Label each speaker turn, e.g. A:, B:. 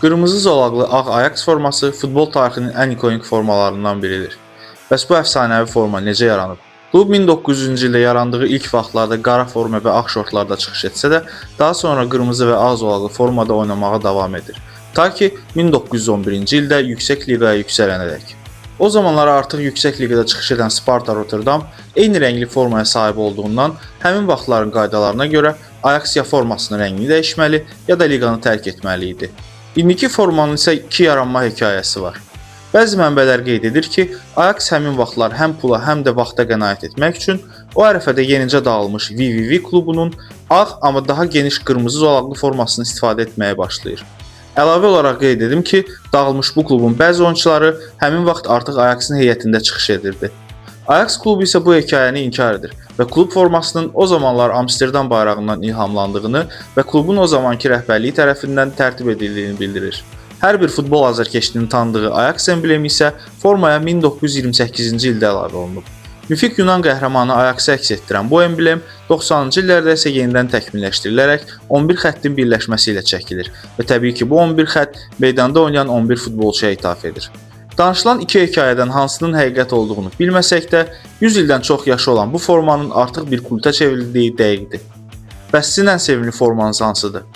A: Qırmızı zolaqlı ağ Ajax forması futbol tarixinin ən ikonik formalarından biridir. Bəs bu əfsanəvi forma necə yaranıb? Klub 1900-cü ildə yarandığı ilk vaxtlarda qara forma və ağ şortlarda çıxış etsə də, daha sonra qırmızı və ağ zolaqlı formada oynamağa davam edir. Ta ki 1911-ci ildə yüksək liqaya yüksələnədək. O zamanlar artıq yüksək liqada çıxış edən Sparta Rotterdam eyni rəngli formaya sahib olduğundan həmin vaxtların qaydalarına görə Ajax ya formasının rəngini dəyişməli, ya da liqanı tərk etməli idi. İndiki formanın isə iki yaranma hekayəsi var. Bəzi mənbələr qeyd edir ki, Ajax həmin vaxtlar həm pula, həm də vaxta qənaət etmək üçün o ərəfədə yenicə dağılmış VVV klubunun ağ, amma daha geniş qırmızı zolaqlı formasını istifadə etməyə başlayır. Əlavə olaraq qeyd edim ki, dağılmış bu klubun bəzi oyunçuları həmin vaxt artıq Ajaxın heyətində çıxış edirdi. Ajax klubu isə bu hekayəni inkar edir və klub formasının o zamanlar Amsterdam bayrağından ilhamlandığını və klubun o zamanki rəhbərliyi tərəfindən tərtib edildiyini bildirir. Hər bir futbol azarkeşinin tanıdığı Ajax emblemi isə formaya 1928-ci ildə əlavə olunub. Müfik Yunan qəhrəmanı Ajaxı əks etdirən bu emblem 90-cı illərdə isə yenidən təkmilləşdirilərək 11 xəttin birləşməsi ilə çəkilir və təbii ki, bu 11 xətt meydanda oynayan 11 futbolçuya ithaf edir. Danışılan iki hekayədən hansının həqiqət olduğunu bilməsək də, 100 ildən çox yaşı olan bu formanın artıq bir kulta çevrildiyi dəqiqdir. Bəs sizin ən sevimli formanız hansıdır?